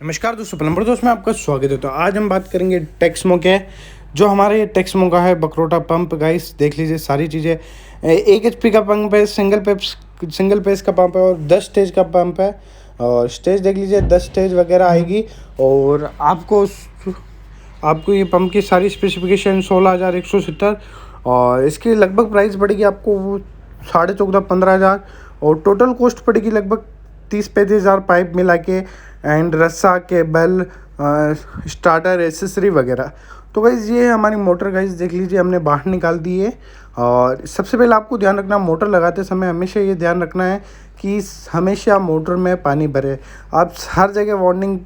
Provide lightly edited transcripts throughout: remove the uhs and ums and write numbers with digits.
नमस्कार दोस्तों, प्लम्बर दोस्त में आपका स्वागत है। तो आज हम बात करेंगे टेक्समो के, जो हमारे टेक्समो का है बकरोटा पंप। गाइस देख लीजिए सारी चीज़ें। 1 HP का पंप है, सिंगल पेज का पंप है और 10 स्टेज का पंप है। और स्टेज देख लीजिए, 10 स्टेज वगैरह आएगी। और आपको ये पंप की सारी स्पेसिफिकेशन 16,170 और इसकी लगभग प्राइस पड़ेगी आपको 14,500-15,000 और टोटल कॉस्ट पड़ेगी लगभग 30-35,000 पाइप मिला के एंड रस्सा केबल स्टार्टर एसेसरी वगैरह। तो गाइज़ ये हमारी मोटर गाइज़ देख लीजिए हमने बाहर निकाल दी है। और सबसे पहले आपको ध्यान रखना, मोटर लगाते समय हमेशा ये ध्यान रखना है कि हमेशा मोटर में पानी भरे। आप हर जगह वार्निंग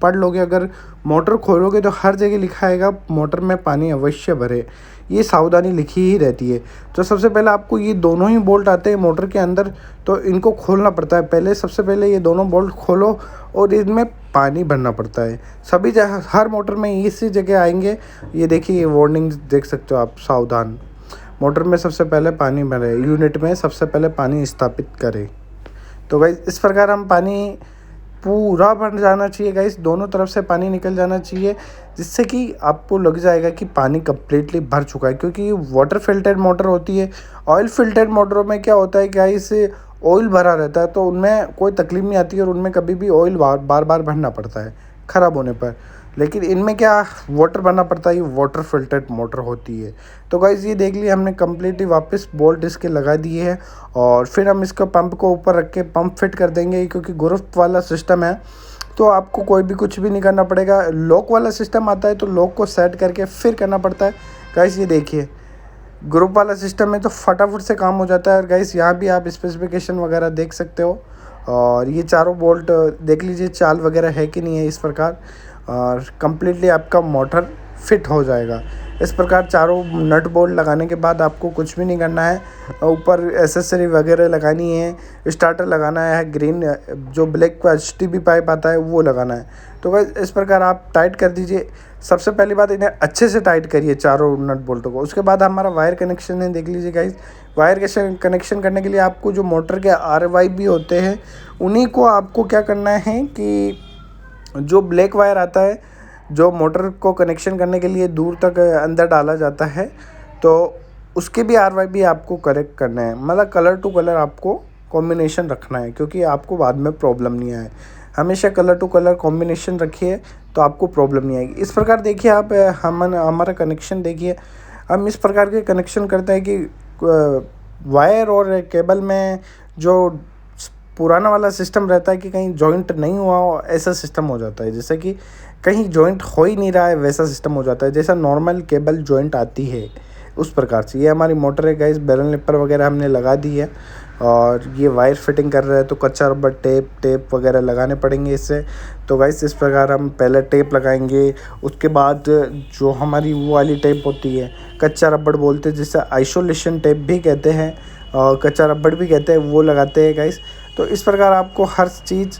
पढ़ लोगे, अगर मोटर खोलोगे तो हर जगह लिखा आएगा मोटर में पानी अवश्य भरे, ये सावधानी लिखी ही रहती है। तो सबसे पहले आपको ये दोनों ही बोल्ट आते हैं मोटर के अंदर, तो इनको खोलना पड़ता है। पहले सबसे पहले ये दोनों बोल्ट खोलो और इनमें पानी भरना पड़ता है। सभी जगह हर मोटर में इसी जगह आएंगे। ये देखिए, ये वार्निंग देख सकते हो आप, सावधान। मोटर में सबसे पहले पानी भरे, यूनिट में सबसे पहले पानी स्थापित करें। तो गाइस इस प्रकार हम पानी पूरा भर जाना चाहिए गाइस, दोनों तरफ से पानी निकल जाना चाहिए, जिससे कि आपको लग जाएगा कि पानी कम्प्लीटली भर चुका है। क्योंकि वाटर फिल्टर्ड मोटर होती है। ऑयल फिल्टर्ड मोटरों में क्या होता है गाइस, ऑयल भरा रहता है तो उनमें कोई तकलीफ नहीं आती है और उनमें कभी भी ऑयल बार बार भरना पड़ता है ख़राब होने पर। लेकिन इनमें क्या वाटर भरना पड़ता है, ये वाटर फिल्टर्ड मोटर होती है। तो गाइस ये देख लिया हमने कम्प्लीटली वापस बोल्ट इसके लगा दिए हैं। और फिर हम इसका पंप को ऊपर रख के पंप फिट कर देंगे, क्योंकि ग्रुप वाला सिस्टम है तो आपको कोई भी कुछ भी नहीं करना पड़ेगा। लॉक वाला सिस्टम आता है तो लॉक को सेट करके फिर करना पड़ता है। गाइस ये देखिए, ग्रुप वाला सिस्टम में तो फटाफट से काम हो जाता है। और गाइस यहाँ भी आप स्पेसिफिकेशन वगैरह देख सकते हो। और ये चारों बोल्ट देख लीजिए चाल वगैरह है कि नहीं है इस प्रकार, और कम्प्लीटली आपका मोटर फिट हो जाएगा। इस प्रकार चारों नट बोल्ट लगाने के बाद आपको कुछ भी नहीं करना है। ऊपर एसेसरी वगैरह लगानी है, स्टार्टर लगाना है, ग्रीन जो ब्लैक का HDB पाइप आता है वो लगाना है। तो गाइस इस प्रकार आप टाइट कर दीजिए। सबसे पहली बात, इन्हें अच्छे से टाइट करिए चारों नट बोल्टों को। उसके बाद हमारा वायर कनेक्शन है, देख लीजिए गाइस। वायर कनेक्शन करने के लिए आपको जो मोटर के RYB होते हैं उन्हीं को आपको क्या करना है कि जो ब्लैक वायर आता है, जो मोटर को कनेक्शन करने के लिए दूर तक अंदर डाला जाता है, तो उसके भी RYB आपको करेक्ट करना है। मतलब कलर टू कलर आपको कॉम्बिनेशन रखना है, क्योंकि आपको बाद में प्रॉब्लम नहीं आए। हमेशा कलर टू कलर कॉम्बिनेशन रखिए तो आपको प्रॉब्लम नहीं आएगी। इस प्रकार देखिए आप, हमारा कनेक्शन देखिए। हम इस प्रकार के कनेक्शन करते हैं कि वायर और केबल में जो पुराना वाला सिस्टम रहता है कि कहीं जॉइंट नहीं हुआ हो, ऐसा सिस्टम हो जाता है। जैसे कि कहीं जॉइंट हो ही नहीं रहा है वैसा सिस्टम हो जाता है, जैसा नॉर्मल केबल जॉइंट आती है उस प्रकार से। ये हमारी मोटर है गाइस, बैरल निपर वगैरह हमने लगा दी है। और ये वायर फिटिंग कर रहे हैं तो कच्चा रबर टेप वगैरह लगाने पड़ेंगे इससे। तो गाइस इस प्रकार हम पहले टेप लगाएंगे, उसके बाद जो हमारी वो वाली टेप होती है, कच्चा रबड़ बोलते हैं, जिसे आइसोलेशन टेप भी कहते हैं और कच्चा रबड़ भी कहते हैं, वो लगाते हैं गाइस। तो इस प्रकार आपको हर चीज़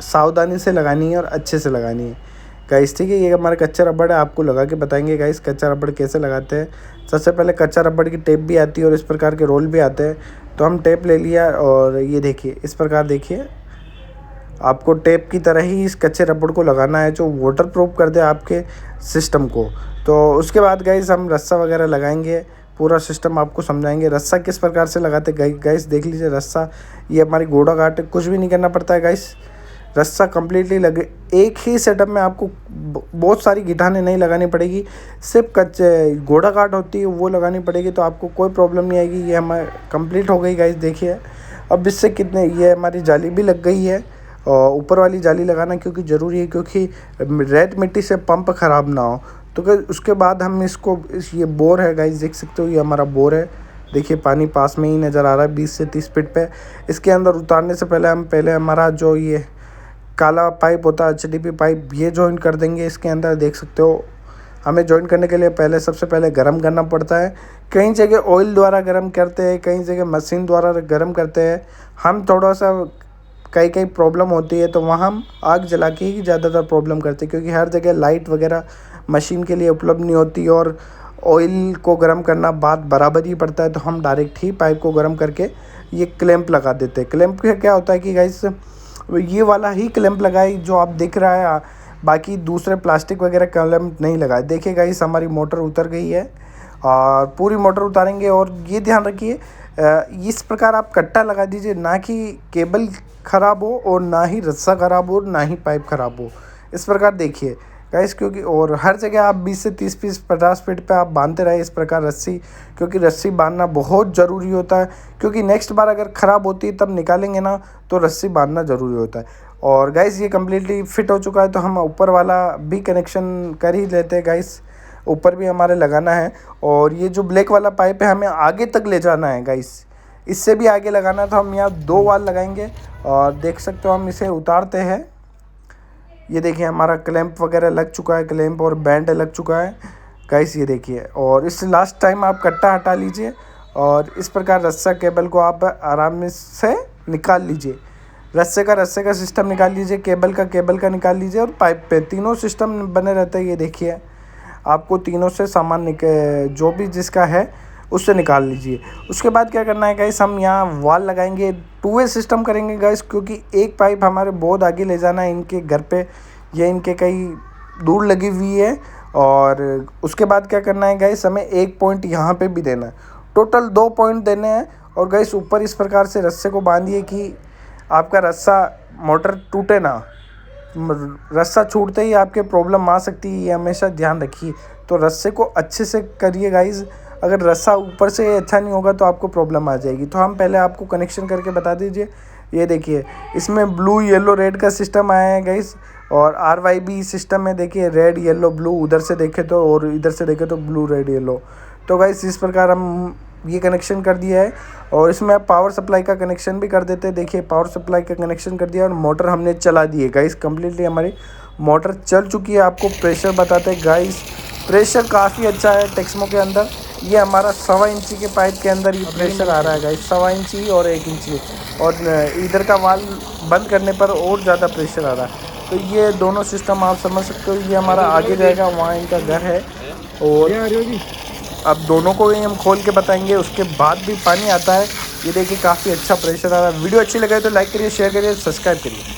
सावधानी से लगानी है और अच्छे से लगानी है गाइस, ठीक है। ये हमारा कच्चा रबड़ है, आपको लगा के बताएंगे गाइस कच्चा रबड़ कैसे लगाते हैं। सबसे पहले कच्चा रबड़ की टेप भी आती है और इस प्रकार के रोल भी आते हैं। तो हम टेप ले लिया और ये देखिए इस प्रकार देखिए, आपको टेप की तरह ही इस कच्चे रबड़ को लगाना है जो वाटर प्रूफ कर दे आपके सिस्टम को। तो उसके बाद गाइस हम रस्सा वगैरह लगाएंगे, पूरा सिस्टम आपको समझाएंगे। रस्सा किस प्रकार से लगाते गाइस देख लीजिए। रस्सा ये हमारी घोड़ा घाट, कुछ भी नहीं करना पड़ता है गाइस। रस्सा कम्प्लीटली लगे, एक ही सेटअप में आपको बहुत सारी गिटाने नहीं लगानी पड़ेगी, सिर्फ कच्चे घोड़ा घाट होती है वो लगानी पड़ेगी, तो आपको कोई प्रॉब्लम नहीं आएगी। ये हमारी कंप्लीट हो गई गाइस, देखिए। अब इससे कितने, ये हमारी जाली भी लग गई है और ऊपर वाली जाली लगाना क्योंकि ज़रूरी है, क्योंकि रेत मिट्टी से पंप ख़राब ना हो। तो उसके बाद हम इसको, ये बोर है गाइस देख सकते हो, ये हमारा बोर है। देखिए पानी पास में ही नज़र आ रहा है 20 से 30 फीट पे। इसके अंदर उतारने से पहले हमारा जो ये काला पाइप होता है HDP पाइप, ये जॉइन कर देंगे इसके अंदर। देख सकते हो, हमें जॉइन करने के लिए पहले सबसे पहले गर्म करना पड़ता है। कई जगह ऑयल द्वारा गर्म करते हैं, कई जगह मशीन द्वारा गर्म करते हैं। हम थोड़ा सा कई प्रॉब्लम होती है तो वहाँ हम आग जला के ही ज़्यादातर प्रॉब्लम करते हैं, क्योंकि हर जगह लाइट वगैरह मशीन के लिए उपलब्ध नहीं होती और ऑयल को गर्म करना बात बराबर ही पड़ता है। तो हम डायरेक्ट ही पाइप को गर्म करके ये क्लैंप लगा देते हैं। क्लैंप का क्या होता है कि गाइस ये वाला ही क्लैंप लगाए जो आप देख रहा है, बाकी दूसरे प्लास्टिक वगैरह क्लैंप नहीं लगाए। देखिए गाइस हमारी मोटर उतर गई है और पूरी मोटर उतारेंगे। और ये ध्यान रखिए इस प्रकार आप कट्टा लगा दीजिए, ना कि केबल ख़राब हो और ना ही रस्सा ख़राब हो, ना ही पाइप ख़राब हो। इस प्रकार देखिए गाइस, क्योंकि और हर जगह आप 20 से 30 फीट 50 फीट पे आप बांधते रहे इस प्रकार रस्सी, क्योंकि रस्सी बांधना बहुत ज़रूरी होता है, क्योंकि नेक्स्ट बार अगर ख़राब होती है तब निकालेंगे ना, तो रस्सी बांधना ज़रूरी होता है। और गाइस ये कम्प्लीटली फिट हो चुका है, तो हम ऊपर वाला भी कनेक्शन कर ही लेते हैं गाइस। ऊपर भी हमारे लगाना है। और ये जो ब्लैक वाला पाइप है हमें आगे तक ले जाना है गाइस, इससे भी आगे लगाना है, तो हम यहाँ 2 वाल लगाएंगे। और देख सकते हो हम इसे उतारते हैं। ये देखिए हमारा क्लैंप वगैरह लग चुका है, क्लैंप और बैंड लग चुका है गाइस, ये देखिए। और इस लास्ट टाइम आप कट्टा हटा लीजिए और इस प्रकार रस्सा केबल को आप आराम से निकाल लीजिए। रस्से का सिस्टम निकाल लीजिए, केबल का निकाल लीजिए, और पाइप पे तीनों सिस्टम बने रहते हैं। ये देखिए आपको तीनों से सामान जो भी जिसका है उससे निकाल लीजिए। उसके बाद क्या करना है गाइस, हम यहाँ वाल लगाएंगे, 2 वे सिस्टम करेंगे गाइस, क्योंकि एक पाइप हमारे बहुत आगे ले जाना है इनके घर पे या इनके कहीं दूर लगी हुई है। और उसके बाद क्या करना है गाइस, हमें 1 पॉइंट यहाँ पे भी देना है, टोटल 2 पॉइंट देने हैं। और गाइस ऊपर इस प्रकार से रस्से को बांधिए कि आपका रस्सा मोटर टूटे ना, रस्सा छूटते ही आपके प्रॉब्लम आ सकती है, ये हमेशा ध्यान रखिए। तो रस्से को अच्छे से करिए गाइस, अगर रस्सा ऊपर से अच्छा नहीं होगा तो आपको प्रॉब्लम आ जाएगी। तो हम पहले आपको कनेक्शन करके बता दीजिए। ये देखिए इसमें ब्लू येलो रेड का सिस्टम आया है गाइस, और RYB सिस्टम में देखिए रेड येलो ब्लू, उधर से देखे तो और इधर से देखे तो ब्लू रेड येलो। तो गाइस इस प्रकार हम ये कनेक्शन कर दिया है। और इसमें आप पावर सप्लाई का कनेक्शन भी कर देते हैं। देखिए पावर सप्लाई का कनेक्शन कर दिया और मोटर हमने चला दी है गाइस, कम्प्लीटली हमारी मोटर चल चुकी है। आपको प्रेशर बताते हैं गाइस, प्रेशर काफ़ी अच्छा है टेक्समो के अंदर। ये हमारा 1.25 इंची के पाइप के अंदर ये प्रेशर आ रहा है गाइस, 1.25 इंची और 1 इंची। और इधर का वाल बंद करने पर और ज़्यादा प्रेशर आ रहा है। तो ये दोनों सिस्टम आप समझ सकते हो, ये हमारा आगे जाएगा, वहाँ इनका घर है। और अब दोनों को ही हम खोल के बताएंगे, उसके बाद भी पानी आता है। ये देखिए काफ़ी अच्छा प्रेशर आ रहा है। वीडियो अच्छी लगे तो लाइक करिए, शेयर करिए, सब्सक्राइब करिए।